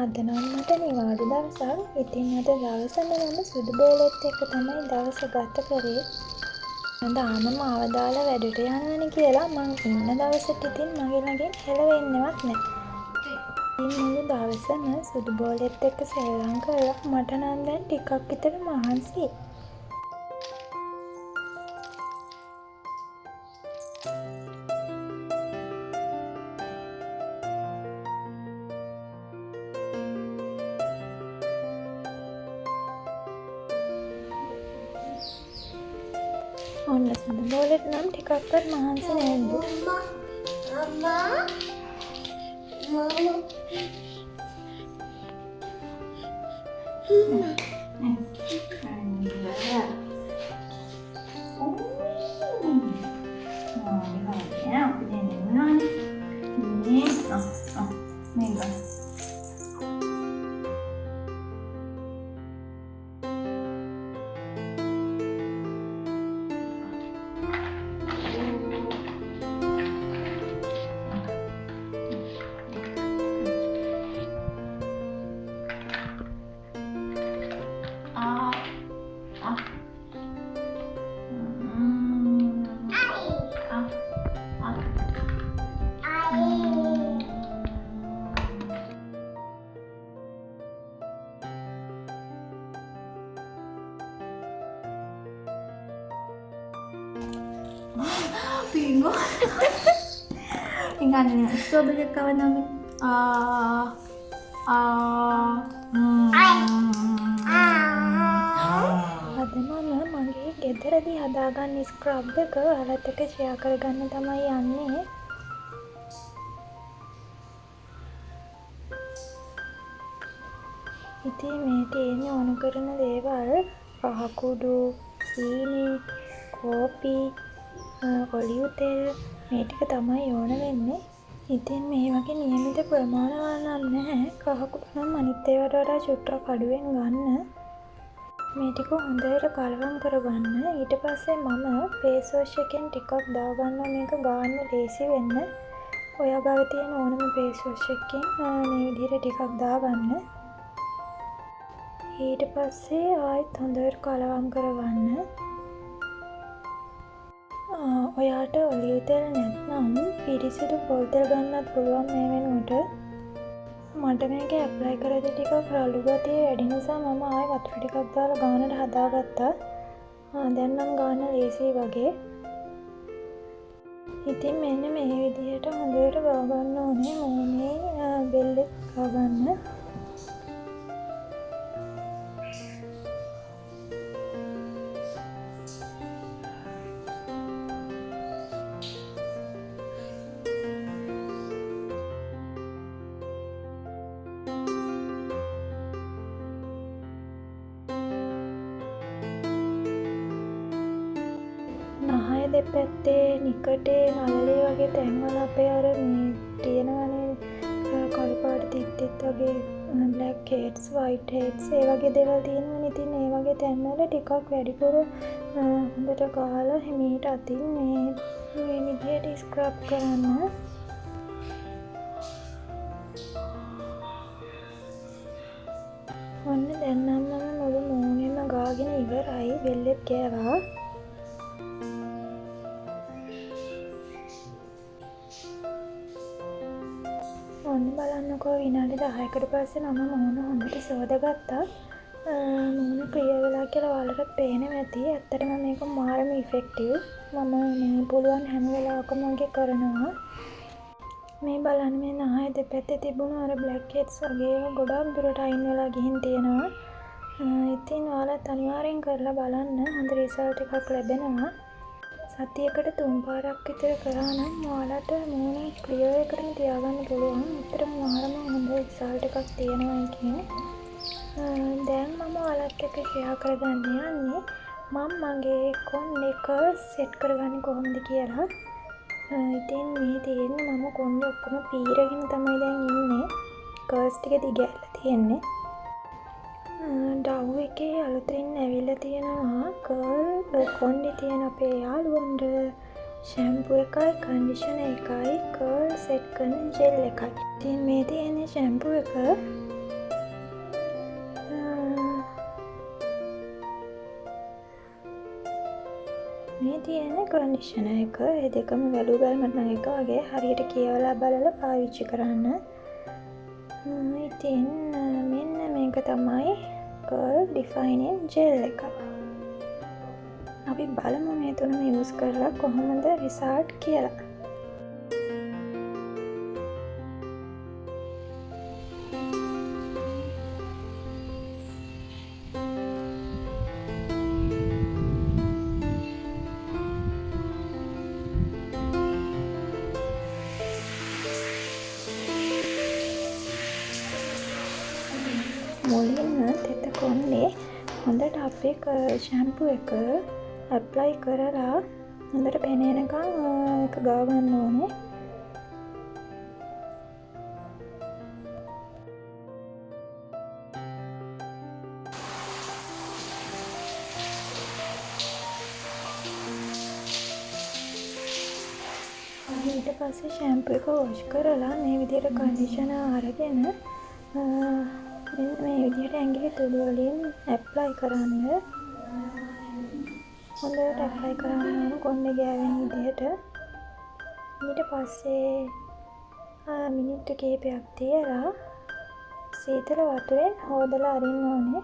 අද නම් මට නිවාඩු දවසක්. ඉතින් අද දවසම මම සුදු බෝලෙත් එක්ක තමයි දවස ගත කරේ. දාම මාව දාලා වැඩට යනවනේ කියලා මං ඉන්න දවසට ඉතින් මගේ ළඟින් හෙලවෙන්නවත් නෑ. ඉතින් මුළු දවසම සුදු බෝලෙත් එක්ක සෙල්ලම් කරලා මට නම් දැන් ටිකක් විතර මහන්සියි. ඔන්න සුදු බෝලෙත් නම් ටිකක්වත් මහන්සි නැද්ද? Bingo. Tinggal ni strawberry kawan kami. අද මම මගේ ගෙදරදී හදාගන්න ස්ක්‍රබ් එක ඔයාලත් එක්ක ෂෙයා කරගන්න තමයි යන්නේ. ඉතින් මේ තියෙන්නේ ඕන කරන දේවල් රහ කුඩු, සීනි, කෝපි, ඔලිව් තෙල් මේ ටික තමයි ඕන වෙන්නේ. ඉතින් මේ වගේ නියමිත ප්‍රමාණවල නම් නැහැ. කහ කුඩු නම් අනිත් ඒවාට වඩා චුට්ටක් අඩුවෙන් ගන්න. මේ ටික හොඳට කලවම් කරගන්න. ඊට පස්සේ මම ෆේස් වොෂ් එකෙන් ටිකක් දාගන්නවා මේක ගාන්න ලේසි වෙන්න. ඔයා ගාව තියෙන ඕනම ෆේස් වොෂ් එකකින් මේ විදිහට ටිකක් දාගන්න. ඊට පස්සේ ආයෙත් හොඳට කලවම් කරගන්න. ඔයාට ඔලිව් තෙල් නැත්නම් පිරිසිදු පොල් තෙල් ගන්නත් පුළුවන් මේ වෙනුවට. මට මේක ඇප්ලයි කරද්දී ටිකක් රළු ගතිය වැඩි නිසා මම ආයෙ වතුර ටිකක් දාලා ගානට හදාගත්තා. දැන් නම් ගාන ලේසියි වගේ. ඉතින් මෙන්න මේ විදිහට හොඳට ගා ගන්න ඕනේ. මොනේ බෙල්ලෙත් ගා ගන්න. නහය දෙපැත්තේ නිකටේ නළලේ වගේ තැන්වල අපේ අර මේ තියෙනවනේ කළු පාට තිත් වගේ බ්ලැක් හේඩ්ස් වයිට් හේඩ්ස් ඒ වගේ දේවල් තියෙනවනේ. ඉතින් ඒ වගේ තැන්වල ටිකක් වැඩිපුර හොඳට ගහලා හිමීට අතින් මේ විදිහට ස්ක්‍රබ් කරන්න. ඔන්න දැන් නම් මම මුළු මූණෙම ගාගෙන ඉවරයි. බෙල්ලෙත් ගෑවා. ඔන්න බලන්නකෝ විනාඩි 10කට පස්සේ මම මූණ හොඳට සෝදගත්තා. මූණ ක්ලියර් වෙලා කියලා ඔයාලට පේනවා ඇති. ඇත්තටම මේක මාරම ඉෆෙක්ටිව්. මම මේ පුළුවන් හැම වෙලාවකම වගේ කරනවා. මේ බලන්න මේ නහය දෙපැත්තේ තිබුණු අර බ්ලැක් හෙඩ්ස් වගේ ඒවා ගොඩාක් දුරට අයින් වෙලා ගිහින් තියෙනවා. ඉතින් ඔයාලත් අනිවාර්යෙන් කරලා බලන්න. හොඳ රිසල්ට් එකක් ලැබෙනවා. සතියකට 3 පාරක් විතර කරා නම් ඔයාලට මූණ ක්ලියර් එකටම තියාගන්න පුළුවන්. ඇත්තටම මාරම හොඳ රිසල්ට් එකක් තියෙනවා කියන්නේ. දැන් මම ඔයාලත් එක්ක ෂෙයා කරගන්න යන්නේ මගේ කොණ්ඩේ කර්ල්ස් සෙට් කරගන්නේ කොහොමද කියලා. ඉතින් මේ තියෙන්නේ මම කොණ්ඩේ ඔක්කොම පීරගෙන තමයි දැන් ඉන්නේ. කර්ල්ස් ටික දිගහැරලා තියෙන්නේ. ඩව් එකේ අලුතින් ඇවිල්ලා තියෙනවා කර්ල් කොණ්ඩේ තියෙන අපේ යාළුවන්ට ෂැම්පූ එකයි කන්ඩිෂනර් එකයි කර්ල් සෙට් කරන ජෙල් එකයි. ඉතින් මේ තියෙන ෂැම්පූ එක තියෙන කන්ඩිෂන එක ඒ දෙකම වැලු බැලමට එක වගේ හරියට කියවලා බලලා පාවිච්චි කරන්න. ඉතින් මෙන්න මේක තමයි කර්ල් ඩිෆයිනින් ජෙල් එක. අපි බලමු මේ තුනම යූස් කරලා කොහොමද රිසල්ට් කියලා. මුලින්ම තෙත කොණ්ඩේ හොඳට අපේ ෂැම්පු එක ඇප්ලයි කරලා හොඳට පෙනෙනකම් එක ගාගන්න ඕනේ. ඊට පස්සේ ෂැම්පු එක වොෂ් කරලා මේ විදිහට කන්ඩිෂනර් අරගෙන මේ විදිහට ඇඟිලි තුඩු වලින් ඇප්ලයි කරන්න. හොඳට ඇප්ලයි කරන්න ඕන කොණ්ඩේ ගෑවෙන විදිහට. ඊට පස්සේ මිනිත්තු කිහිපයක් තියලා සීතල වතුරෙන් හොදලා අරින්න ඕනේ.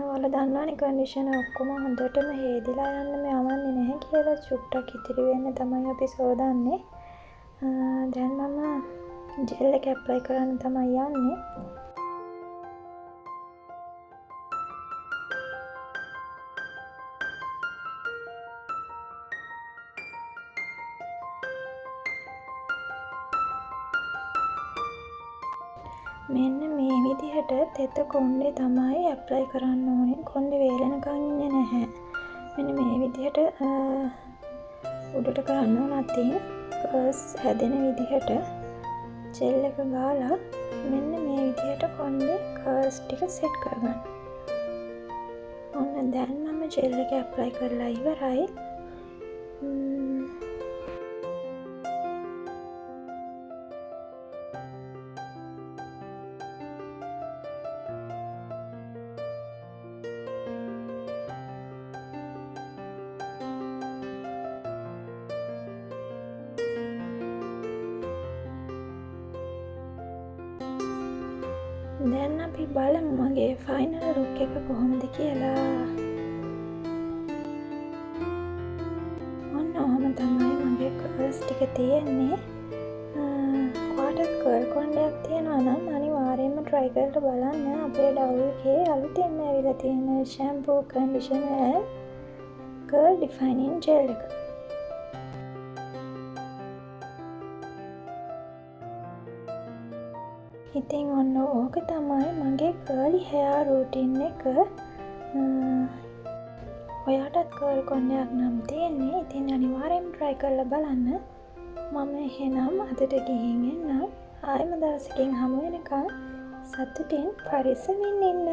ඔයාලා දන්නවනේ කන්ඩිෂනර් ඔක්කොම හොඳටම හේදිලා යන්න යවන්නේ නැහැ කියලා. චුට්ටක් ඉතිරි වෙන්න තමයි අපි සෝදන්නේ. දැන් මම ජෙල් එක ඇප්ලයි කරන්න තමයි යන්නේ. මෙන්න මේ විදිහට තෙත කොණ්ඩේ තමයි ඇප්ලයි කරන්න ඕනේ. කොණ්ඩේ වේලෙනකන් ඉන්නේ නැහැ. මෙන්න මේ විදිහට උඩට කරන්න ඕන අතින් කර්ල්ස් හැදෙන විදිහට ජෙල් එක ගාලා මෙන්න මේ විදිහට කොණ්ඩේ කර්ල්ස් ටික සෙට් කරගන්න. ඔන්න දැන් මම ජෙල් එක ඇප්ලයි කරලා ඉවරයි. දැන් අපි බලමු මගේ ෆයිනල් ලුක් එක කොහොමද කියලා. ඔන්න ඔහොම තමයි මගේ කර්ල්ස් ටික තියෙන්නේ. ඔයාලට කර්ල් කොණ්ඩයක් තියෙනවා නම් අනිවාර්යයෙන්ම try කරලා බලන්න. අපේ ඩව් එකේ අලුතෙන් ඇවිල්ලා තියෙන shampoo conditioner and curl defining gel එක. ඉතින් ඔන්න ඕක තමයි මගේ කර්ලි හෙයාර් රූටින් එක. ඔයාටත් කර්ල් කොණ්ඩයක් නම් තියෙන්නේ. ඉතින් අනිවාර්යෙන් try කරලා බලන්න. මම එහෙනම් අදට ගිහින් එන්නම්. ආයෙම දවසකින් හමු වෙනකන් සතුටින් පරිස්සමින් ඉන්න.